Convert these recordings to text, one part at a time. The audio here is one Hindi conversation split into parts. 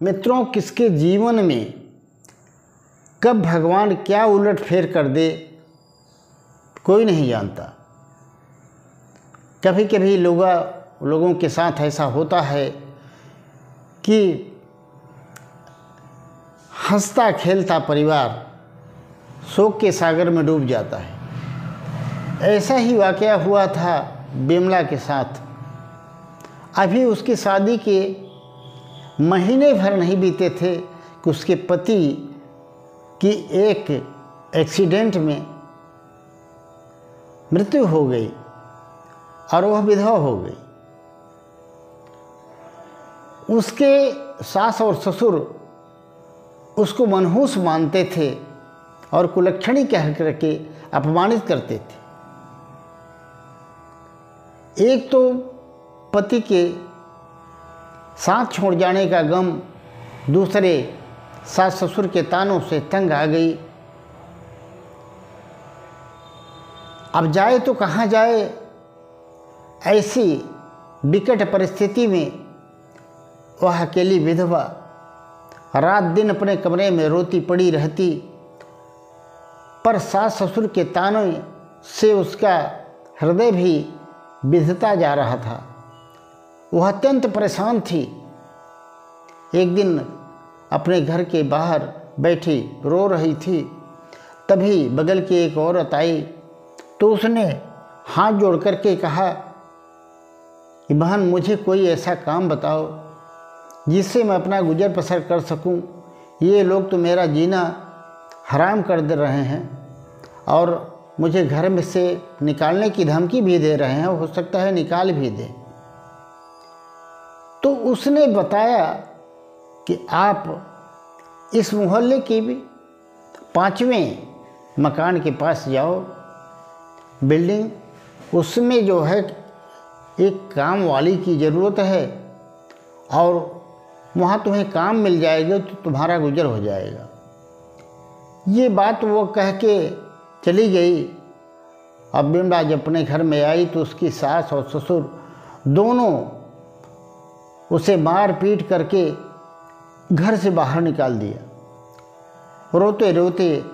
मित्रों, किसके जीवन में कब भगवान क्या उलट फेर कर दे कोई नहीं जानता। कभी कभी लोगों के साथ ऐसा होता है कि हंसता खेलता परिवार शोक के सागर में डूब जाता है। ऐसा ही वाकया हुआ था बिमला के साथ। अभी उसकी शादी के महीने भर नहीं बीते थे कि उसके पति की एक एक्सीडेंट में मृत्यु हो गई और वह विधवा हो गई। उसके सास और ससुर उसको मनहूस मानते थे और कुलक्षणी कह करके अपमानित करते थे। एक तो पति के साथ छोड़ जाने का गम, दूसरे सास ससुर के तानों से तंग आ गई। अब जाए तो कहाँ जाए। ऐसी विकट परिस्थिति में वह अकेली विधवा रात दिन अपने कमरे में रोती पड़ी रहती, पर सास ससुर के तानों से उसका हृदय भी बिधता जा रहा था। वह अत्यंत परेशान थी। एक दिन अपने घर के बाहर बैठी रो रही थी, तभी बगल की एक औरत आई तो उसने हाथ जोड़ करके कहा कि बहन, मुझे कोई ऐसा काम बताओ जिससे मैं अपना गुजर बसर कर सकूं। ये लोग तो मेरा जीना हराम कर दे रहे हैं और मुझे घर में से निकालने की धमकी भी दे रहे हैं, हो सकता है निकाल भी दें। तो उसने बताया कि आप इस मोहल्ले के भी 5वें मकान के पास जाओ, बिल्डिंग, उसमें जो है एक काम वाली की ज़रूरत है और वहाँ तुम्हें काम मिल जाएगा तो तुम्हारा गुजर हो जाएगा। ये बात वो कह के चली गई। अब बिमला जब अपने घर में आई तो उसकी सास और ससुर दोनों उसे मार पीट करके घर से बाहर निकाल दिया। रोते रोते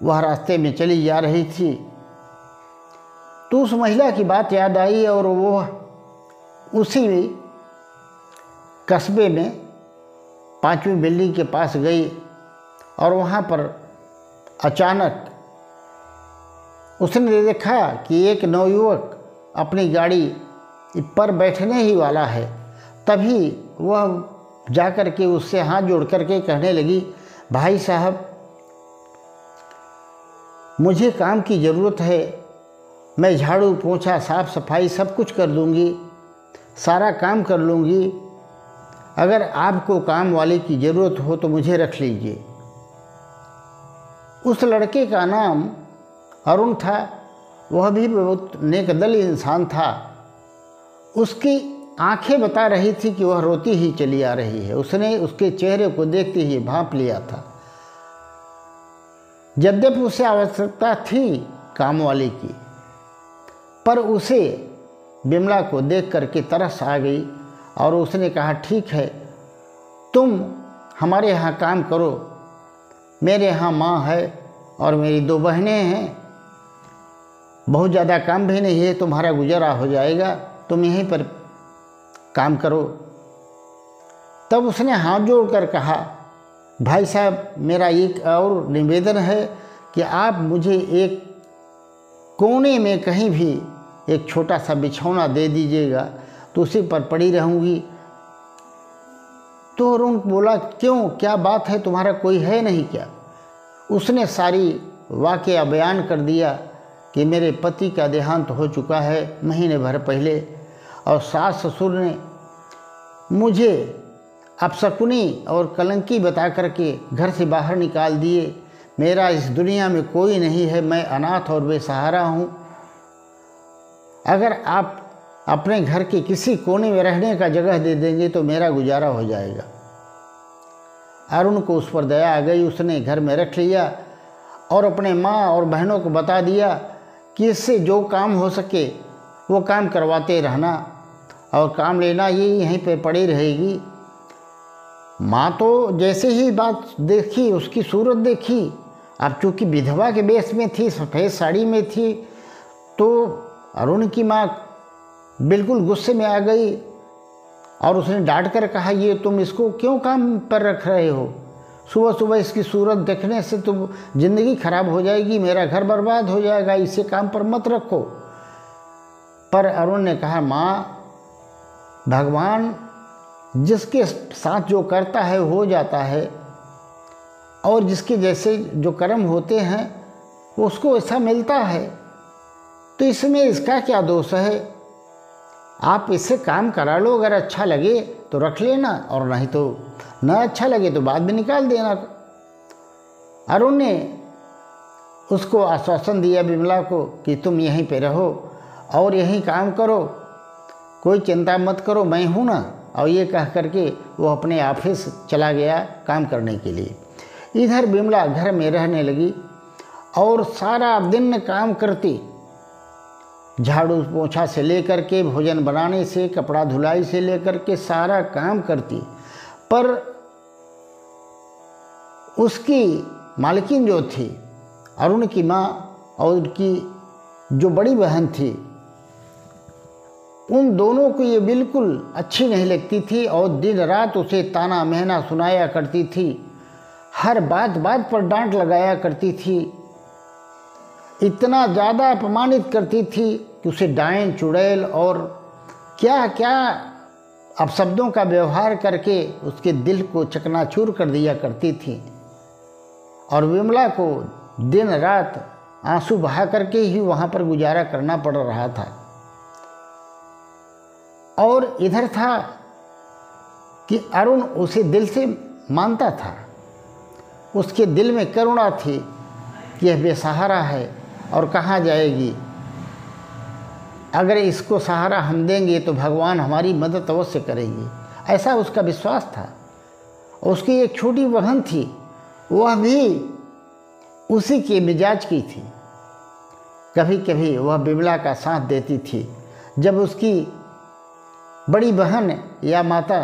वह रास्ते में चली जा रही थी तो उस महिला की बात याद आई और वो उसी कस्बे में 5वीं बिल्डिंग के पास गई और वहाँ पर अचानक उसने देखा कि एक नवयुवक अपनी गाड़ी पर बैठने ही वाला है। तभी वह जाकर के उससे हाथ जोड़ करके कहने लगी, भाई साहब, मुझे काम की ज़रूरत है, मैं झाड़ू पोंछा साफ़ सफाई सब कुछ कर दूंगी, सारा काम कर लूँगी। अगर आपको काम वाले की ज़रूरत हो तो मुझे रख लीजिए। उस लड़के का नाम अरुण था। वह भी बहुत नेकदिल इंसान था। उसकी आंखें बता रही थी कि वह रोती ही चली आ रही है। उसने उसके चेहरे को देखते ही भांप लिया था। यद्यपि उसे आवश्यकता थी काम वाले की, पर उसे बिमला को देख करके तरस आ गई और उसने कहा, ठीक है, तुम हमारे यहाँ काम करो, मेरे यहाँ माँ है और मेरी 2 बहनें हैं, बहुत ज़्यादा काम भी नहीं है, तुम्हारा गुजारा हो जाएगा, तुम यहीं पर काम करो। तब उसने हाथ जोड़कर कहा, भाई साहब, मेरा एक और निवेदन है कि आप मुझे एक कोने में कहीं भी एक छोटा सा बिछौना दे दीजिएगा तो उसी पर पड़ी रहूँगी। तो अरुण बोला, क्यों, क्या बात है, तुम्हारा कोई है नहीं क्या? उसने सारी वाकया बयान कर दिया कि मेरे पति का देहांत हो चुका है महीने भर पहले और सास ससुर ने मुझे अपशकुनी और कलंकी बता करके घर से बाहर निकाल दिए। मेरा इस दुनिया में कोई नहीं है, मैं अनाथ और बेसहारा हूँ। अगर आप अपने घर के किसी कोने में रहने का जगह दे देंगे तो मेरा गुजारा हो जाएगा। अरुण को उस पर दया आ गई। उसने घर में रख लिया और अपने माँ और बहनों को बता दिया कि इससे जो काम हो सके वो काम करवाते रहना और काम लेना, ये यहीं पे पड़ी रहेगी। माँ तो जैसे ही बात देखी, उसकी सूरत देखी, अब चूँकि विधवा के वेश में थी, सफ़ेद साड़ी में थी, तो अरुण की माँ बिल्कुल गुस्से में आ गई और उसने डांट कर कहा, ये तुम इसको क्यों काम पर रख रहे हो? सुबह सुबह इसकी सूरत देखने से तो ज़िंदगी खराब हो जाएगी, मेरा घर बर्बाद हो जाएगा, इसे काम पर मत रखो। पर अरुण ने कहा, माँ, भगवान जिसके साथ जो करता है हो जाता है, और जिसके जैसे जो कर्म होते हैं उसको ऐसा मिलता है, तो इसमें इसका क्या दोष है? आप इससे काम करा लो, अगर अच्छा लगे तो रख लेना, और नहीं तो न अच्छा लगे तो बाद में निकाल देना। अरुण ने उसको आश्वासन दिया विमला को कि तुम यहीं पे रहो और यहीं काम करो, कोई चिंता मत करो, मैं हूँ ना। और ये कह करके वो अपने ऑफिस चला गया काम करने के लिए। इधर विमला घर में रहने लगी और सारा दिन काम करती, झाड़ू पोछा से लेकर के, भोजन बनाने से, कपड़ा धुलाई से लेकर के सारा काम करती। पर उसकी मालकिन जो थी, अरुण की माँ और उनकी जो बड़ी बहन थी, उन दोनों को ये बिल्कुल अच्छी नहीं लगती थी और दिन रात उसे ताना महना सुनाया करती थी, हर बात बात पर डांट लगाया करती थी, इतना ज़्यादा अपमानित करती थी कि उसे डायन चुड़ैल और क्या क्या अपशब्दों का व्यवहार करके उसके दिल को चकनाचूर कर दिया करती थी। और विमला को दिन रात आंसू बहा करके ही वहाँ पर गुजारा करना पड़ रहा था। और इधर था कि अरुण उसे दिल से मानता था, उसके दिल में करुणा थी कि यह बेसहारा है और कहाँ जाएगी, अगर इसको सहारा हम देंगे तो भगवान हमारी मदद अवश्य करेंगे, ऐसा उसका विश्वास था। उसकी एक छोटी बहन थी, वह भी उसी के मिजाज की थी। कभी कभी वह विमला का साथ देती थी। जब उसकी बड़ी बहन या माता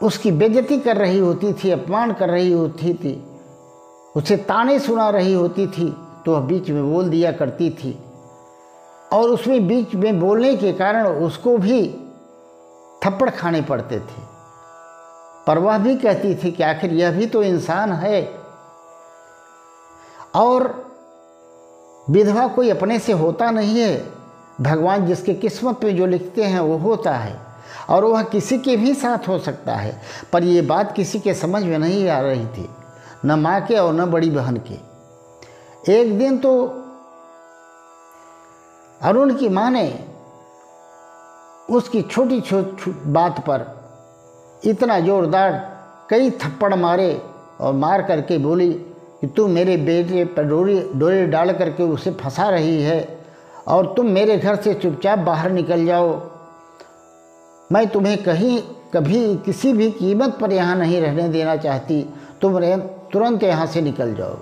उसकी बेइज्जती कर रही होती थी, अपमान कर रही होती थी, उसे ताने सुना रही होती थी, तो वह बीच में बोल दिया करती थी। और उसमें बीच में बोलने के कारण उसको भी थप्पड़ खाने पड़ते थे। पर वह भी कहती थी कि आखिर यह भी तो इंसान है, और विधवा कोई अपने से होता नहीं है, भगवान जिसके किस्मत में जो लिखते हैं वो होता है, और वह किसी के भी साथ हो सकता है। पर ये बात किसी के समझ में नहीं आ रही थी, न माँ के और न बड़ी बहन के। एक दिन तो अरुण की माँ ने उसकी छोटी छोटी बात पर इतना जोरदार कई थप्पड़ मारे और मार करके बोली कि तुम मेरे बेटे पर डोरी डाल करके उसे फंसा रही है, और तुम मेरे घर से चुपचाप बाहर निकल जाओ, मैं तुम्हें कहीं कभी किसी भी कीमत पर यहाँ नहीं रहने देना चाहती, तुम तुरंत यहाँ से निकल जाओ।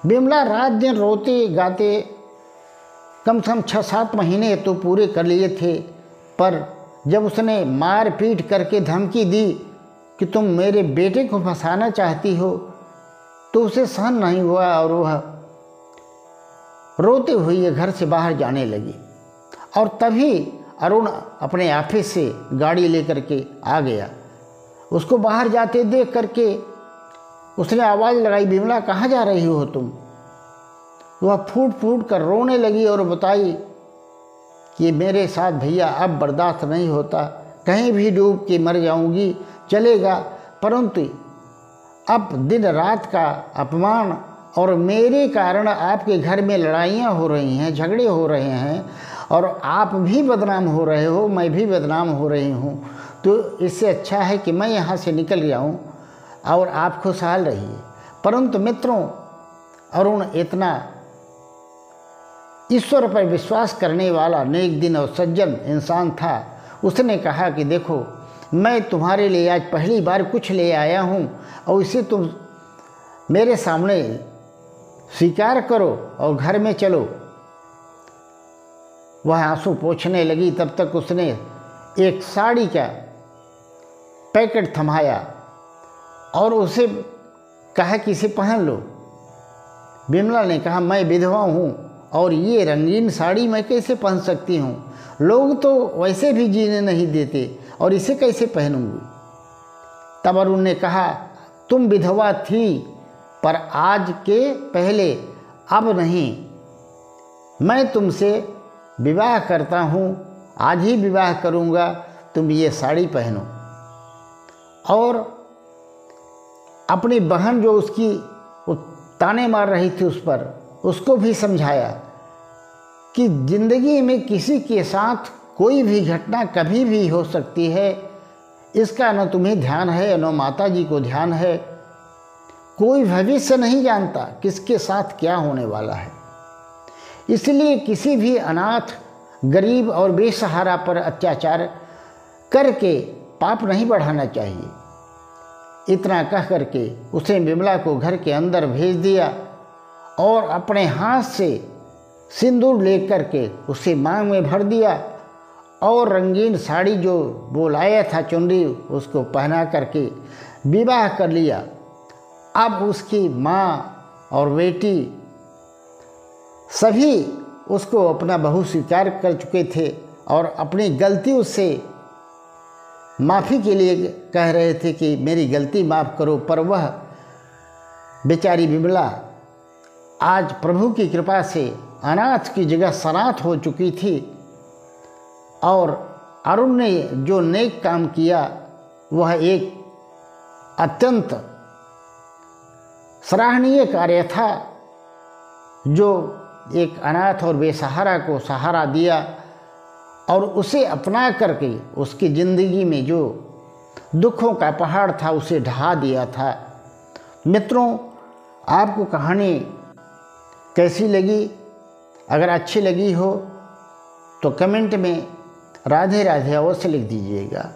विमला रात दिन रोते गाते कम से कम 6-7 महीने तो पूरे कर लिए थे। पर जब उसने मार पीट करके धमकी दी कि तुम मेरे बेटे को फंसाना चाहती हो, तो उसे सहन नहीं हुआ और वह रोते हुए घर से बाहर जाने लगी। और तभी अरुण अपने ऑफिस से गाड़ी लेकर के आ गया। उसको बाहर जाते देख करके उसने आवाज़ लगाई, विमला कहाँ जा रही हो तुम? वह फूट फूट कर रोने लगी और बताई कि मेरे साथ भैया अब बर्दाश्त नहीं होता, कहीं भी डूब के मर जाऊंगी चलेगा, परंतु अब दिन रात का अपमान और मेरे कारण आपके घर में लड़ाइयाँ हो रही हैं, झगड़े हो रहे हैं, और आप भी बदनाम हो रहे हो, मैं भी बदनाम हो रही हूँ, तो इससे अच्छा है कि मैं यहाँ से निकल जाऊँ और आप खुशहाल रहिए। परंतु मित्रों, अरुण इतना ईश्वर पर विश्वास करने वाला नेक दिन और सज्जन इंसान था। उसने कहा कि देखो, मैं तुम्हारे लिए आज पहली बार कुछ ले आया हूँ और इसे तुम मेरे सामने स्वीकार करो और घर में चलो। वह आंसू पोंछने लगी, तब तक उसने एक साड़ी का पैकेट थमाया और उसे कहा कि इसे पहन लो। विमला ने कहा, मैं विधवा हूँ और ये रंगीन साड़ी मैं कैसे पहन सकती हूँ, लोग तो वैसे भी जीने नहीं देते और इसे कैसे पहनूंगी। तब अरुण ने कहा, तुम विधवा थी पर आज के पहले, अब नहीं। मैं तुमसे विवाह करता हूँ, आज ही विवाह करूँगा, तुम ये साड़ी पहनो। और अपनी बहन जो उसकी ताने मार रही थी उस पर, उसको भी समझाया कि ज़िंदगी में किसी के साथ कोई भी घटना कभी भी हो सकती है, इसका न तुम्हें ध्यान है न माता जी को ध्यान है। कोई भविष्य नहीं जानता किसके साथ क्या होने वाला है। इसलिए किसी भी अनाथ, गरीब और बेसहारा पर अत्याचार करके पाप नहीं बढ़ाना चाहिए। इतना कह करके उसने विमला को घर के अंदर भेज दिया और अपने हाथ से सिंदूर लेकर के उसे मांग में भर दिया और रंगीन साड़ी जो वो लाया था, चुनरी, उसको पहना करके विवाह कर लिया। अब उसकी माँ और बेटी सभी उसको अपना बहू स्वीकार कर चुके थे और अपनी गलती उससे माफ़ी के लिए कह रहे थे कि मेरी गलती माफ़ करो। पर वह बेचारी विमला आज प्रभु की कृपा से अनाथ की जगह सनाथ हो चुकी थी और अरुण ने जो नेक काम किया वह एक अत्यंत सराहनीय कार्य था, जो एक अनाथ और बेसहारा को सहारा दिया और उसे अपना करके उसकी ज़िंदगी में जो दुखों का पहाड़ था उसे ढहा दिया था। मित्रों, आपको कहानी कैसी लगी? अगर अच्छी लगी हो तो कमेंट में राधे राधे अवश्य लिख दीजिएगा।